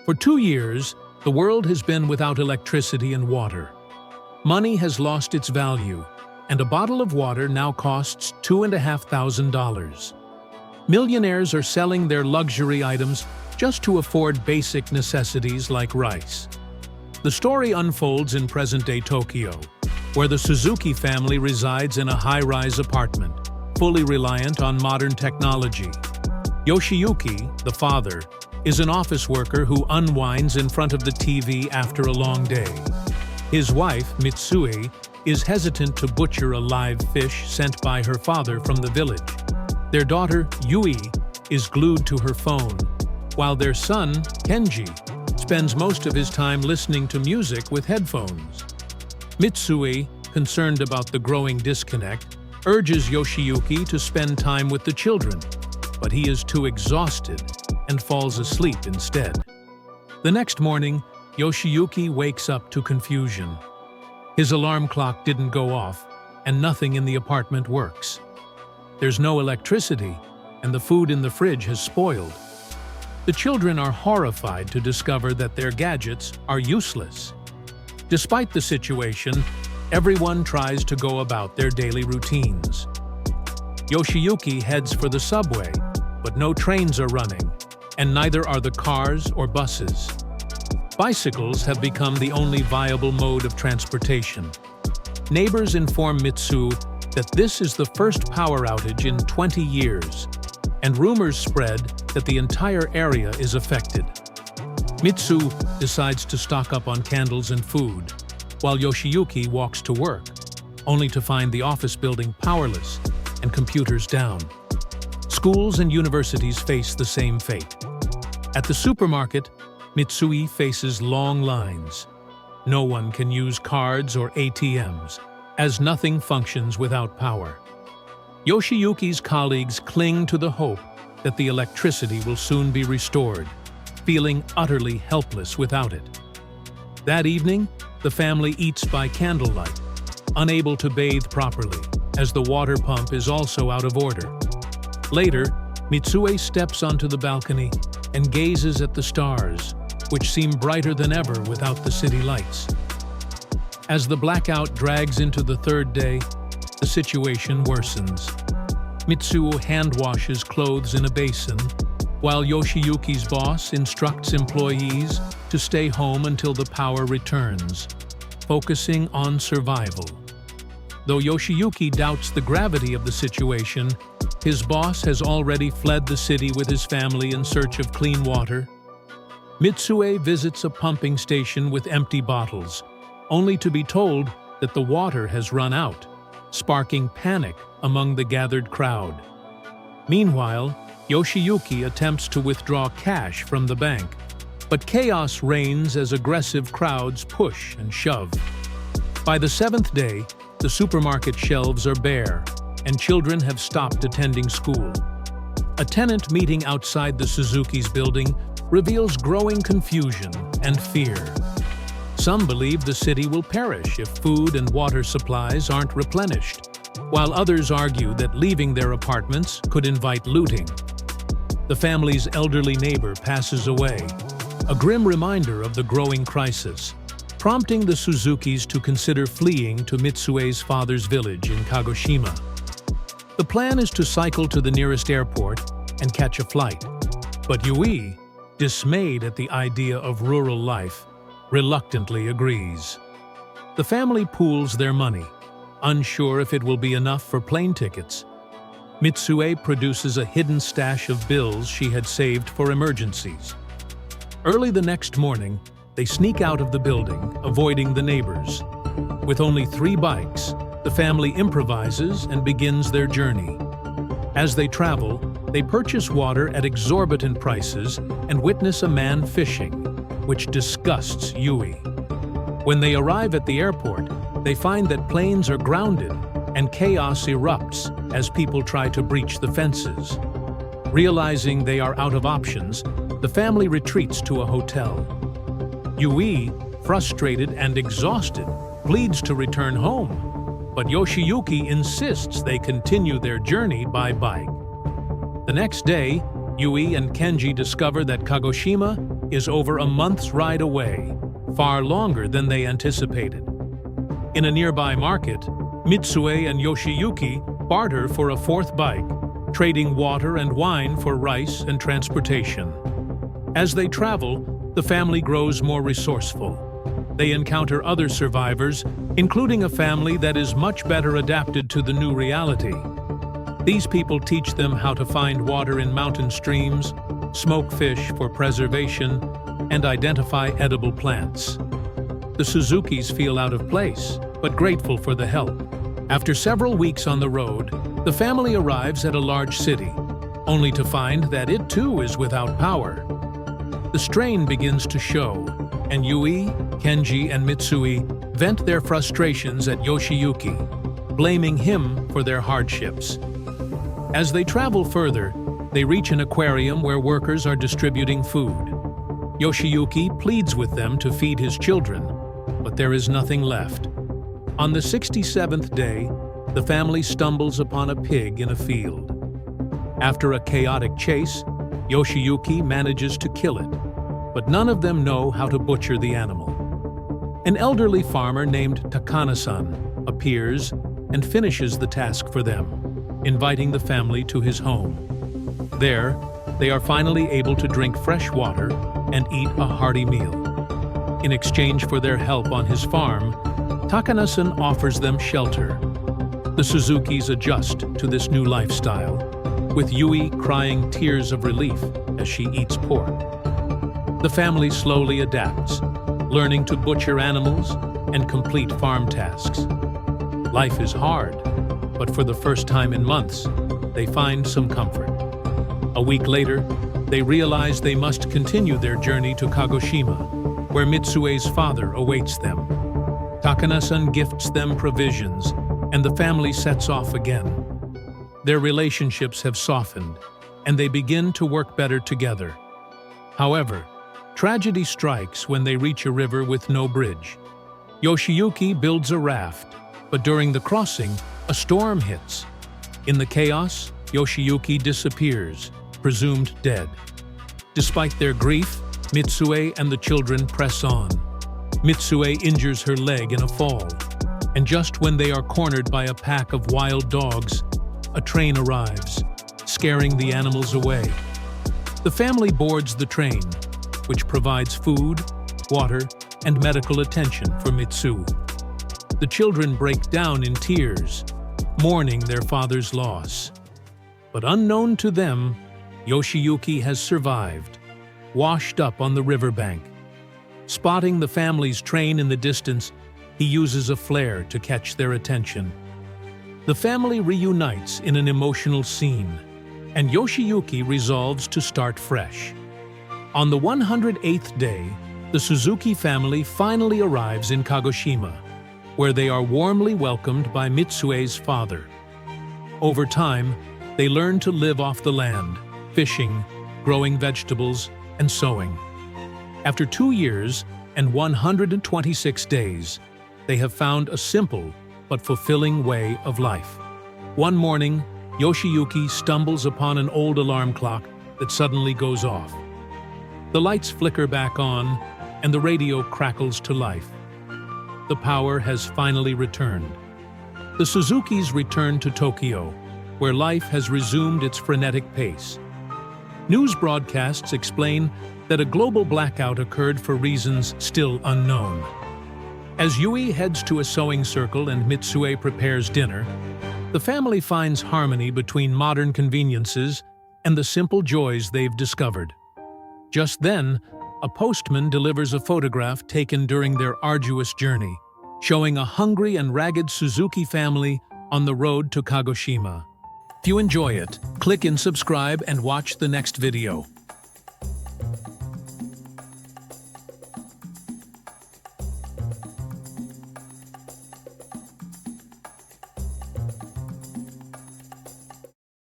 For 2 years, the world has been without electricity and water. Money has lost its value, and a bottle of water now costs $2,500. Millionaires are selling their luxury items just to afford basic necessities like rice. The story unfolds in present-day Tokyo, where the Suzuki family resides in a high-rise apartment, fully reliant on modern technology. Yoshiyuki, the father, is an office worker who unwinds in front of the TV after a long day. His wife, Mitsue, is hesitant to butcher a live fish sent by her father from the village. Their daughter, Yui, is glued to her phone, while their son, Kenji, spends most of his time listening to music with headphones. Mitsue, concerned about the growing disconnect, urges Yoshiyuki to spend time with the children, but he is too exhausted and falls asleep instead. The next morning, Yoshiyuki wakes up to confusion. His alarm clock didn't go off, and nothing in the apartment works. There's no electricity, and the food in the fridge has spoiled. The children are horrified to discover that their gadgets are useless. Despite the situation, everyone tries to go about their daily routines. Yoshiyuki heads for the subway, but no trains are running, and neither are the cars or buses. Bicycles have become the only viable mode of transportation. Neighbors inform Mitsu that this is the first power outage in 20 years, and rumors spread that the entire area is affected. Mitsu decides to stock up on candles and food, while Yoshiyuki walks to work, only to find the office building powerless and computers down. Schools and universities face the same fate. At the supermarket, Mitsui faces long lines. No one can use cards or ATMs, as nothing functions without power. Yoshiyuki's colleagues cling to the hope that the electricity will soon be restored, feeling utterly helpless without it. That evening, the family eats by candlelight, unable to bathe properly, as the water pump is also out of order. Later, Mitsue steps onto the balcony and gazes at the stars, which seem brighter than ever without the city lights. As the blackout drags into the third day, the situation worsens. Mitsuo hand-washes clothes in a basin, while Yoshiyuki's boss instructs employees to stay home until the power returns, focusing on survival. Though Yoshiyuki doubts the gravity of the situation, his boss has already fled the city with his family in search of clean water. Mitsue visits a pumping station with empty bottles, only to be told that the water has run out, sparking panic among the gathered crowd. Meanwhile, Yoshiyuki attempts to withdraw cash from the bank, but chaos reigns as aggressive crowds push and shove. By the 7th day, the supermarket shelves are bare, and children have stopped attending school. A tenant meeting outside the Suzuki's building reveals growing confusion and fear. Some believe the city will perish if food and water supplies aren't replenished, while others argue that leaving their apartments could invite looting. The family's elderly neighbor passes away, a grim reminder of the growing crisis, prompting the Suzukis to consider fleeing to Mitsue's father's village in Kagoshima. The plan is to cycle to the nearest airport and catch a flight, but Yui, dismayed at the idea of rural life, reluctantly agrees. The family pools their money, unsure if it will be enough for plane tickets. Mitsue produces a hidden stash of bills she had saved for emergencies. Early the next morning, they sneak out of the building, avoiding the neighbors. With only 3 bikes, the family improvises and begins their journey. As they travel, they purchase water at exorbitant prices and witness a man fishing, which disgusts Yui. When they arrive at the airport, they find that planes are grounded and chaos erupts as people try to breach the fences. Realizing they are out of options, the family retreats to a hotel. Yui, frustrated and exhausted, pleads to return home, but Yoshiyuki insists they continue their journey by bike. The next day, Yui and Kenji discover that Kagoshima is over a month's ride away, far longer than they anticipated. In a nearby market, Mitsue and Yoshiyuki barter for a fourth bike, trading water and wine for rice and transportation. As they travel, the family grows more resourceful. They encounter other survivors, including a family that is much better adapted to the new reality. These people teach them how to find water in mountain streams, smoke fish for preservation, and identify edible plants. The Suzukis feel out of place, but grateful for the help. After several weeks on the road, the family arrives at a large city, only to find that it too is without power. The strain begins to show, and Yui, Kenji, and Mitsui vent their frustrations at Yoshiyuki, blaming him for their hardships. As they travel further, they reach an aquarium where workers are distributing food. Yoshiyuki pleads with them to feed his children, but there is nothing left. On the 67th day, the family stumbles upon a pig in a field. After a chaotic chase, Yoshiyuki manages to kill it, but none of them know how to butcher the animal. An elderly farmer named Takana-san appears and finishes the task for them, inviting the family to his home. There, they are finally able to drink fresh water and eat a hearty meal. In exchange for their help on his farm, Takana-san offers them shelter. The Suzukis adjust to this new lifestyle, with Yui crying tears of relief as she eats pork. The family slowly adapts, learning to butcher animals and complete farm tasks. Life is hard, but for the first time in months, they find some comfort. A week later, they realize they must continue their journey to Kagoshima, where Mitsue's father awaits them. Takana-san gifts them provisions, and the family sets off again. Their relationships have softened, and they begin to work better together. However, tragedy strikes when they reach a river with no bridge. Yoshiyuki builds a raft, but during the crossing, a storm hits. In the chaos, Yoshiyuki disappears, presumed dead. Despite their grief, Mitsue and the children press on. Mitsue injures her leg in a fall, and just when they are cornered by a pack of wild dogs, a train arrives, scaring the animals away. The family boards the train, which provides food, water, and medical attention for Mitsu. The children break down in tears, mourning their father's loss. But unknown to them, Yoshiyuki has survived, washed up on the riverbank. Spotting the family's train in the distance, he uses a flare to catch their attention. The family reunites in an emotional scene, and Yoshiyuki resolves to start fresh. On the 108th day, the Suzuki family finally arrives in Kagoshima, where they are warmly welcomed by Mitsue's father. Over time, they learn to live off the land, fishing, growing vegetables, and sowing. After 2 years and 126 days, they have found a simple but fulfilling way of life. One morning, Yoshiyuki stumbles upon an old alarm clock that suddenly goes off. The lights flicker back on, and the radio crackles to life. The power has finally returned. The Suzukis return to Tokyo, where life has resumed its frenetic pace. News broadcasts explain that a global blackout occurred for reasons still unknown. As Yui heads to a sewing circle and Mitsue prepares dinner, the family finds harmony between modern conveniences and the simple joys they've discovered. Just then, a postman delivers a photograph taken during their arduous journey, showing a hungry and ragged Suzuki family on the road to Kagoshima. If you enjoy it, click and subscribe and watch the next video.